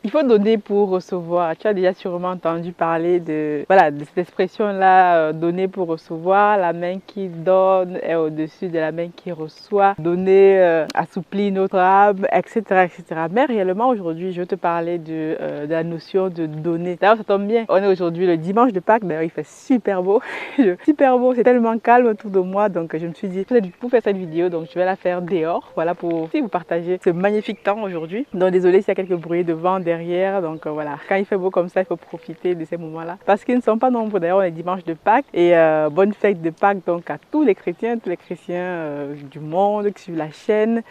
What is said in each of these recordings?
Il faut donner pour recevoir. Tu as déjà sûrement entendu parler voilà, de cette expression-là, donner pour recevoir. La main qui donne est au-dessus de la main qui reçoit. Donner assouplit notre âme, etc., etc. Mais réellement, aujourd'hui, je vais te parler de la notion de donner. D'ailleurs, ça tombe bien. On est aujourd'hui le dimanche de Pâques. D'ailleurs, il fait super beau. Super beau. C'est tellement calme autour de moi. Donc, je me suis dit, pour faire cette vidéo, donc je vais la faire dehors. Voilà, pour aussi vous partager ce magnifique temps aujourd'hui. Donc, désolé s'il y a quelques bruits de vent derrière. Donc, voilà. Quand il fait beau comme ça, il faut profiter de ces moments-là. Parce qu'ils ne sont pas nombreux. D'ailleurs, on est dimanche de Pâques. Et bonne fête de Pâques donc à tous les chrétiens du monde qui suivent la chaîne,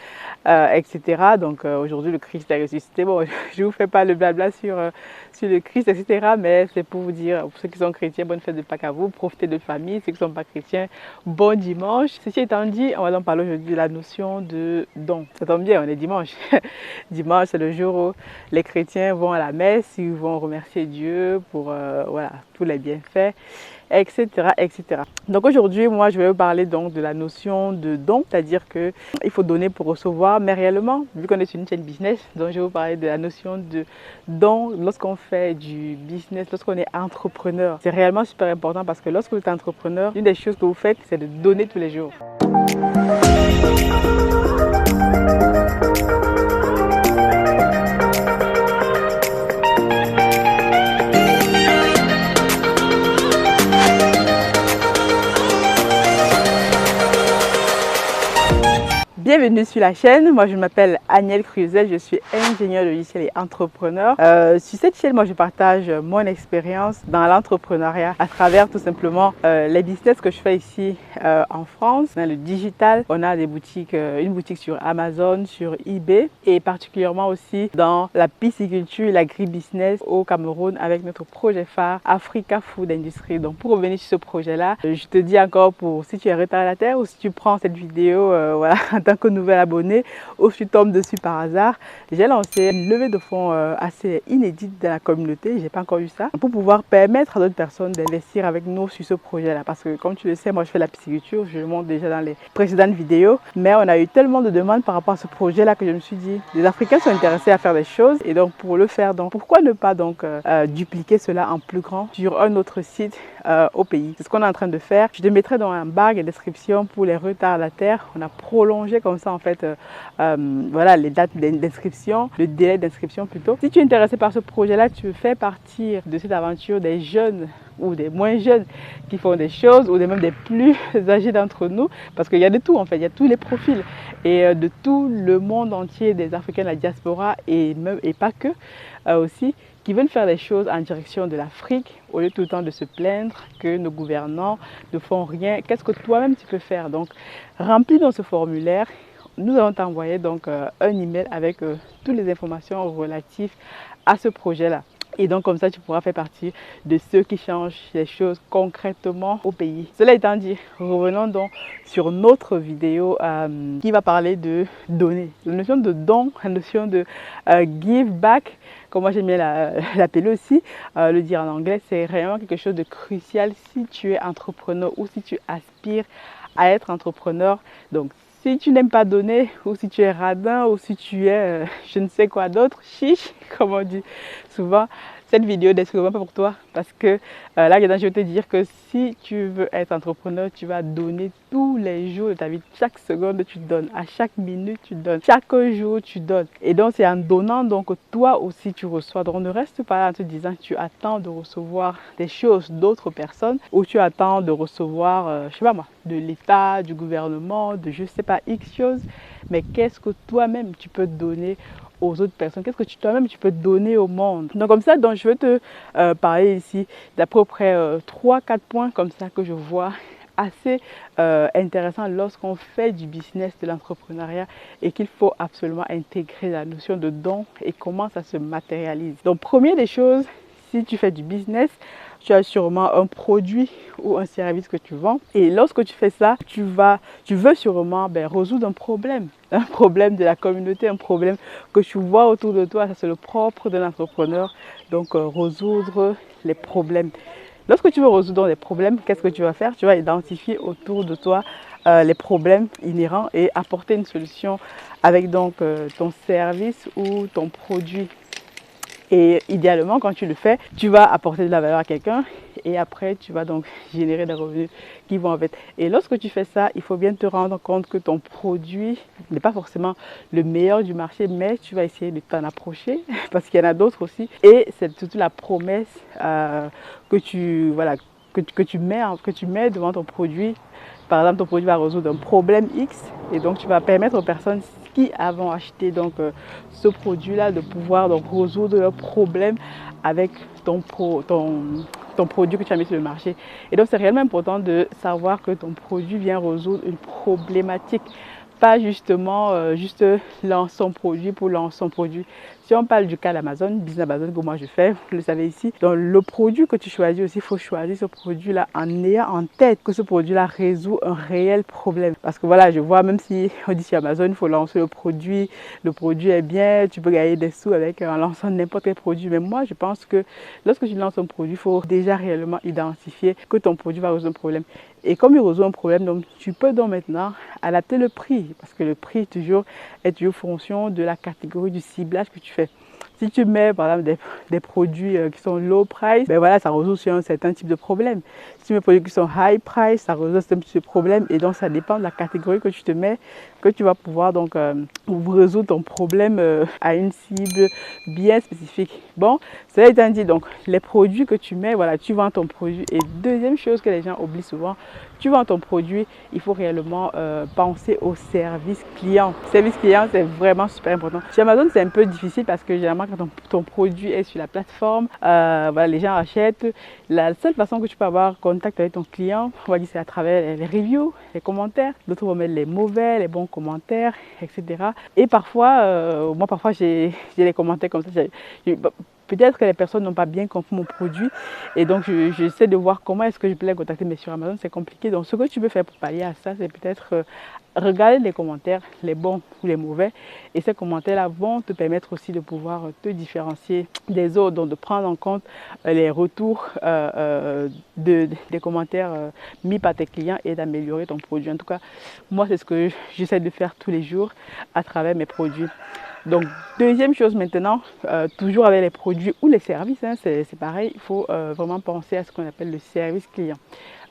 etc. Donc, aujourd'hui, le Christ a ressuscité. Bon, je ne vous fais pas le blabla sur le Christ, etc. Mais c'est pour vous dire, pour ceux qui sont chrétiens, bonne fête de Pâques à vous. Profitez de famille. Ceux qui ne sont pas chrétiens, bon dimanche. Ceci étant dit, on va donc parler aujourd'hui de la notion de don. Ça tombe bien, on est dimanche. Dimanche, c'est le jour où les chrétiens vont à la messe, ils vont remercier Dieu pour voilà, tous les bienfaits, etc., etc. Donc aujourd'hui, moi, je vais vous parler donc de la notion de don, c'est-à-dire que il faut donner pour recevoir, mais réellement, vu qu'on est sur une chaîne business, donc je vais vous parler de la notion de don lorsqu'on fait du business, lorsqu'on est entrepreneur. C'est réellement super important parce que lorsque vous êtes entrepreneur, une des choses que vous faites, c'est de donner tous les jours. Bienvenue sur la chaîne, moi je m'appelle Aniel Cruzel, je suis ingénieure logiciel et entrepreneur. Sur cette chaîne, moi je partage mon expérience dans l'entrepreneuriat à travers tout simplement les business que je fais ici en France. Dans le digital, on a des boutiques, une boutique sur Amazon, sur eBay et particulièrement aussi dans la pisciculture et l'agribusiness au Cameroun avec notre projet phare Africa Food Industry. Donc pour revenir sur ce projet-là, je te dis encore pour si tu es retardataire ou si tu prends cette vidéo voilà, en tant que nouvel abonné ou si tu tombes dessus par hasard, j'ai lancé une levée de fonds assez inédite dans la communauté, j'ai pas encore eu ça, pour pouvoir permettre à d'autres personnes d'investir avec nous sur ce projet-là. Parce que comme tu le sais, moi je fais la pisciculture, je le montre déjà dans les précédentes vidéos, mais on a eu tellement de demandes par rapport à ce projet-là que je me suis dit, les Africains sont intéressés à faire des choses et donc pour le faire, donc pourquoi ne pas donc dupliquer cela en plus grand sur un autre site au pays. C'est ce qu'on est en train de faire. Je te mettrai dans un barre de description pour les retardataires. On a prolongé comme ça en fait voilà, les dates d'inscription, le délai d'inscription plutôt. Si tu es intéressé par ce projet-là, tu fais partir de cette aventure des jeunes ou des moins jeunes qui font des choses ou même des plus âgés d'entre nous, parce qu'il y a de tout en fait, il y a tous les profils et de tout le monde entier, des Africains de la diaspora et pas que aussi, qui veulent faire des choses en direction de l'Afrique au lieu tout le temps de se plaindre que nos gouvernants ne font rien. Qu'est-ce que toi-même tu peux faire? Donc, remplis dans ce formulaire. Nous allons t'envoyer donc un email avec toutes les informations relatives à ce projet-là. Et donc comme ça, tu pourras faire partie de ceux qui changent les choses concrètement au pays. Cela étant dit, revenons donc sur notre vidéo qui va parler de donner. La notion de don, la notion de give back, comme moi j'aime bien l'appeler aussi, le dire en anglais, c'est vraiment quelque chose de crucial si tu es entrepreneur ou si tu aspires à être entrepreneur. Donc, si tu n'aimes pas donner, ou si tu es radin, ou si tu es je ne sais quoi d'autre, chiche, comme on dit souvent, cette vidéo n'est sûrement pas pour toi. Parce que là, je vais te dire que si tu veux être entrepreneur, tu vas donner tous les jours de ta vie. Chaque seconde, tu donnes. À chaque minute, tu donnes. Chaque jour, tu donnes. Et donc, c'est en donnant donc toi aussi, tu reçois. Donc, ne reste pas là en te disant que tu attends de recevoir des choses d'autres personnes ou tu attends de recevoir, je sais pas moi, de l'État, du gouvernement, de je sais pas X choses. Mais qu'est-ce que toi-même, tu peux donner aux autres personnes, qu'est-ce que toi-même tu peux donner au monde. Donc comme ça, donc, je vais te parler ici d'à peu près 3-4 points comme ça que je vois assez intéressant lorsqu'on fait du business, de l'entrepreneuriat et qu'il faut absolument intégrer la notion de don et comment ça se matérialise. Donc première des choses, si tu fais du business, tu as sûrement un produit ou un service que tu vends. Et lorsque tu fais ça, tu veux sûrement résoudre un problème de la communauté, un problème que tu vois autour de toi. Ça, c'est le propre de l'entrepreneur. Donc, résoudre les problèmes. Lorsque tu veux résoudre les problèmes, qu'est-ce que tu vas faire? Tu vas identifier autour de toi les problèmes inhérents et apporter une solution avec donc ton service ou ton produit. Et idéalement, quand tu le fais, tu vas apporter de la valeur à quelqu'un et après, tu vas donc générer des revenus qui vont avec. Et lorsque tu fais ça, il faut bien te rendre compte que ton produit n'est pas forcément le meilleur du marché, mais tu vas essayer de t'en approcher parce qu'il y en a d'autres aussi. Et c'est surtout la promesse que tu mets devant ton produit. Par exemple, ton produit va résoudre un problème X et donc tu vas permettre aux personnes qui avons acheté donc ce produit-là de pouvoir donc résoudre leurs problèmes avec ton produit que tu as mis sur le marché. Et donc c'est réellement important de savoir que ton produit vient résoudre une problématique. Pas justement juste lancer son produit pour lancer son produit. Si on parle du cas d'Amazon, Business Amazon que moi je fais, vous le savez ici, donc le produit que tu choisis aussi, il faut choisir ce produit-là en ayant en tête que ce produit-là résout un réel problème. Parce que voilà, je vois, même si on dit sur Amazon, il faut lancer le produit est bien, tu peux gagner des sous avec en lançant n'importe quel produit. Mais moi, je pense que lorsque tu lances un produit, il faut déjà réellement identifier que ton produit va résoudre un problème. Et comme il résout un problème, donc tu peux donc maintenant adapter le prix, parce que le prix est toujours fonction de la catégorie du ciblage que tu fais. Si tu mets par exemple des produits qui sont low price, ben voilà, ça résout sur un certain type de problème. Si tu mets des produits qui sont high price, ça résout un type de problème. Et donc ça dépend de la catégorie que tu te mets, que tu vas pouvoir donc résoudre ton problème à une cible bien spécifique. Bon, cela étant dit, donc les produits que tu mets, voilà, tu vends ton produit. Et deuxième chose que les gens oublient souvent, tu vends ton produit, il faut réellement penser au service client. Le service client, c'est vraiment super important. Chez Amazon, c'est un peu difficile parce que généralement, quand ton produit est sur la plateforme, voilà, les gens achètent. La seule façon que tu peux avoir contact avec ton client, on va dire, c'est à travers les reviews, les commentaires. D'autres vont mettre les mauvais, les bons commentaires, etc. Et parfois, moi, parfois, j'ai les commentaires comme ça. Peut-être que les personnes n'ont pas bien compris mon produit et donc j'essaie de voir comment est-ce que je peux les contacter. Mais sur Amazon, c'est compliqué. Donc, ce que tu peux faire pour pallier à ça, c'est peut-être regarder les commentaires, les bons ou les mauvais. Et ces commentaires-là vont te permettre aussi de pouvoir te différencier des autres, donc de prendre en compte les retours des commentaires mis par tes clients et d'améliorer ton produit. En tout cas, moi, c'est ce que j'essaie de faire tous les jours à travers mes produits. Donc, deuxième chose maintenant, toujours avec les produits ou les services, hein, c'est pareil, il faut vraiment penser à ce qu'on appelle le service client.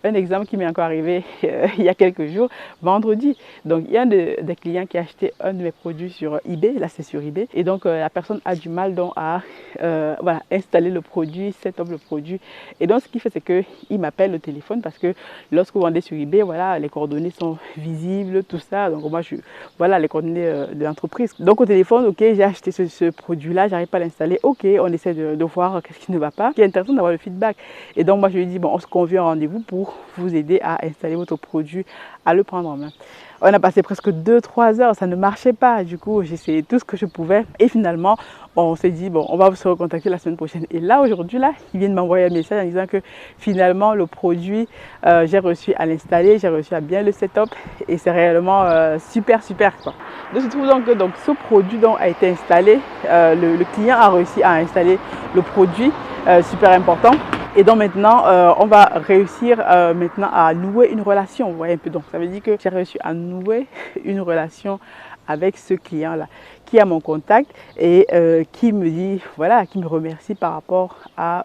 Un exemple qui m'est encore arrivé il y a quelques jours, vendredi. Donc, il y a un des clients qui a acheté un de mes produits sur eBay. Là, c'est sur eBay. Et donc, la personne a du mal donc, à voilà, installer le produit, setup le produit. Et donc, ce qu'il fait, c'est qu'il m'appelle au téléphone parce que lorsque vous vendez sur eBay, voilà, les coordonnées sont visibles, tout ça. Donc, moi, voilà les coordonnées de l'entreprise. Donc, au téléphone, ok, j'ai acheté ce produit-là, j'arrive pas à l'installer. Ok, on essaie de voir qu'est-ce qui ne va pas. Ce qui est intéressant d'avoir le feedback. Et donc, moi, je lui dis, bon, on se convient un rendez-vous pour vous aider à installer votre produit, à le prendre en main. On a passé presque 2-3 heures, ça ne marchait pas. Du coup, j'ai essayé tout ce que je pouvais. Et finalement, on s'est dit, bon, on va se recontacter la semaine prochaine. Et là, aujourd'hui, là, il vient de m'envoyer un message en disant que finalement, le produit, j'ai réussi à l'installer, j'ai réussi à bien le setup. Et c'est réellement super, quoi. Donc, je trouve donc que ce produit donc, a été installé. Le client a réussi à installer le produit, super important. Et donc maintenant, on va réussir maintenant à nouer une relation. Vous voyez un peu, donc ça veut dire que j'ai réussi à nouer une relation avec ce client-là qui a mon contact et qui me dit, voilà, qui me remercie par rapport à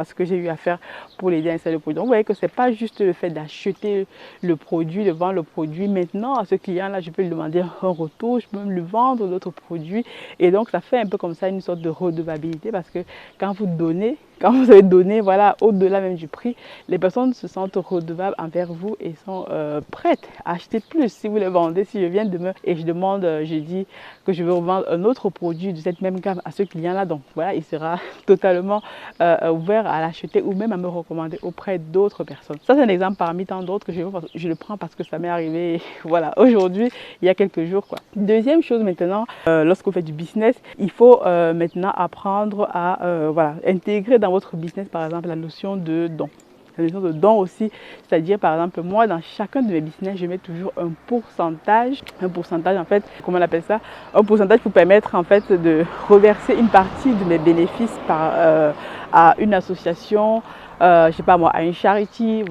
ce que j'ai eu à faire pour l'aider à installer le produit. Donc vous voyez que ce n'est pas juste le fait d'acheter le produit, de vendre le produit. Maintenant, à ce client-là, je peux lui demander un retour, je peux même lui vendre d'autres produits. Et donc, ça fait un peu comme ça une sorte de redevabilité parce que quand vous avez donné, voilà, au-delà même du prix, les personnes se sentent redevables envers vous et sont prêtes à acheter plus. Si vous les vendez, si je viens demain et je demande, je dis que je veux revendre un autre produit de cette même gamme à ce client-là, donc voilà, il sera totalement ouvert à l'acheter ou même à me recommander auprès d'autres personnes. Ça, c'est un exemple parmi tant d'autres que je le prends parce que ça m'est arrivé, voilà, aujourd'hui, il y a quelques jours, quoi. Deuxième chose maintenant, lorsque vous faites du business, il faut maintenant apprendre à voilà, intégrer dans votre business, par exemple, la notion de don. La notion de don aussi, c'est-à-dire, par exemple, moi, dans chacun de mes business, je mets toujours un pourcentage en fait, comment on appelle ça? Un pourcentage pour permettre, en fait, de reverser une partie de mes bénéfices à une association, je sais pas moi, à une charity.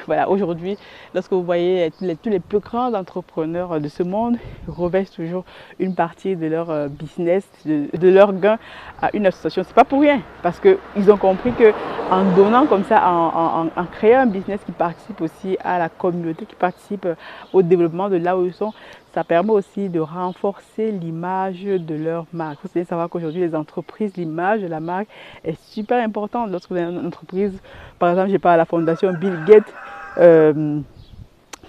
Voilà, aujourd'hui, lorsque vous voyez tous les plus grands entrepreneurs de ce monde reversent toujours une partie de leur business, de leur gain à une association. C'est pas pour rien, parce qu'ils ont compris que en donnant comme ça, en créant un business qui participe aussi à la communauté, qui participe au développement de là où ils sont, ça permet aussi de renforcer l'image de leur marque. Vous savez savoir qu'aujourd'hui, les entreprises, l'image de la marque est super importante. Lorsque vous avez une entreprise, par exemple, je parle à la fondation Bill Gates,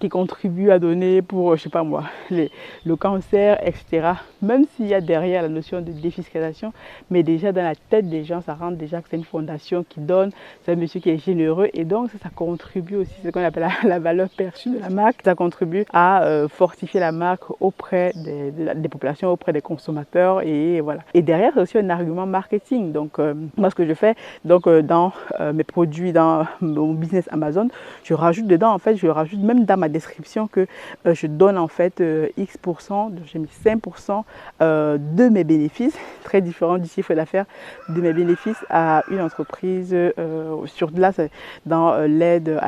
qui contribue à donner pour, je sais pas moi, le cancer, etc. Même s'il y a derrière la notion de défiscalisation, mais déjà dans la tête des gens, ça rentre déjà que c'est une fondation qui donne, c'est un monsieur qui est généreux et donc ça contribue aussi, ce qu'on appelle la valeur perçue de la marque, ça contribue à fortifier la marque auprès des populations, auprès des consommateurs et voilà. Et derrière, c'est aussi un argument marketing. Donc, moi, ce que je fais, donc dans mes produits, dans mon business Amazon, je rajoute dedans, en fait, je rajoute même dans ma description que je donne en fait X%, j'ai mis 5% de mes bénéfices, très différent du chiffre d'affaires de mes bénéfices à une entreprise sur là, dans l'aide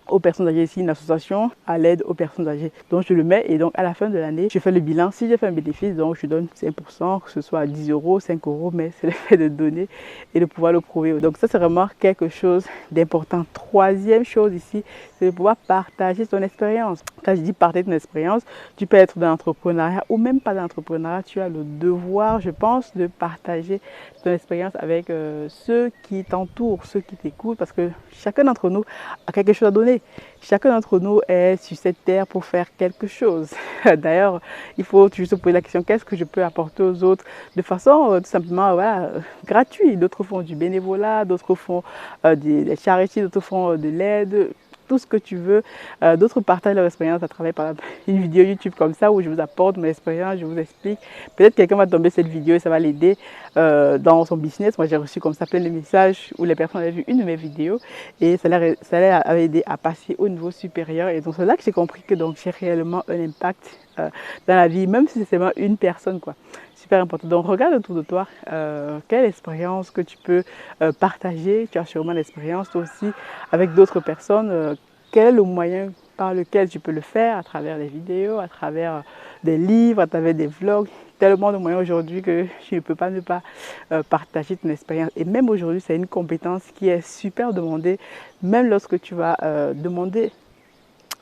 aux personnes âgées, ici une association à l'aide aux personnes âgées. Donc je le mets et donc à la fin de l'année, je fais le bilan. Si j'ai fait un bénéfice, donc je donne 5%, que ce soit 10 euros, 5 euros, mais c'est le fait de donner et de pouvoir le prouver. Donc ça, c'est vraiment quelque chose d'important. Troisième chose ici, c'est de pouvoir partager ton expérience. Quand je dis partager ton expérience, tu peux être dans l'entrepreneuriat ou même pas dans l'entrepreneuriat, tu as le devoir, je pense, de partager ton expérience avec ceux qui t'entourent, ceux qui t'écoutent, parce que chacun d'entre nous a quelque chose à donner. Chacun d'entre nous est sur cette terre pour faire quelque chose. D'ailleurs, il faut toujours se poser la question, qu'est-ce que je peux apporter aux autres de façon tout simplement gratuite. D'autres font du bénévolat, d'autres font des charités, d'autres font de l'aide. Tout ce que tu veux. D'autres partagent leur expérience à travers par exemple, une vidéo YouTube comme ça où je vous apporte mon expérience, je vous explique. Peut-être quelqu'un va tomber cette vidéo et ça va l'aider dans son business. Moi, j'ai reçu comme ça plein de messages où les personnes avaient vu une de mes vidéos et ça leur a aidé à passer au niveau supérieur. Et donc, c'est là que j'ai compris que j'ai réellement un impact dans la vie, même si c'est seulement une personne, quoi. Super important. Donc, regarde autour de toi quelle expérience que tu peux partager. Tu as sûrement l'expérience toi aussi avec d'autres personnes. Quel est le moyen par lequel tu peux le faire à travers des vidéos, à travers des livres, à travers des vlogs. Tellement de moyens aujourd'hui que tu ne peux pas ne pas partager ton expérience. Et même aujourd'hui, c'est une compétence qui est super demandée. Même lorsque tu vas demander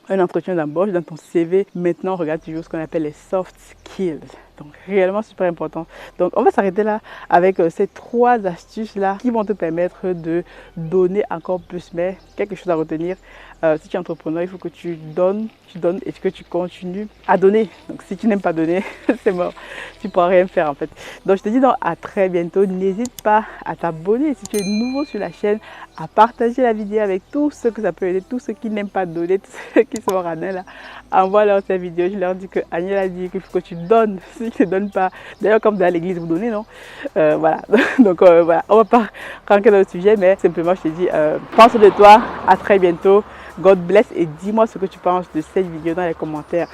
un entretien d'embauche dans ton CV, maintenant regarde toujours ce qu'on appelle les soft skills. Donc réellement super important. Donc on va s'arrêter là avec ces 3 astuces là qui vont te permettre de donner encore plus. Mais quelque chose à retenir, si tu es entrepreneur, il faut que tu donnes et que tu continues à donner. Donc si tu n'aimes pas donner, c'est mort, tu ne pourras rien faire en fait. Donc je te dis donc à très bientôt. N'hésite pas à t'abonner si tu es nouveau sur la chaîne, à partager la vidéo avec tous ceux que ça peut aider, tous ceux qui n'aiment pas donner, tous ceux qui sont radins là. Envoie-leur cette vidéo, je leur dis que Agnelle a dit qu'il faut que tu donnes. Si tu ne donnes pas, d'ailleurs comme dans l'église vous donnez, non, voilà. Donc voilà, on va pas rentrer dans le sujet, mais simplement je te dis, pense de toi, à très bientôt, God bless et dis-moi ce que tu penses de cette vidéo dans les commentaires.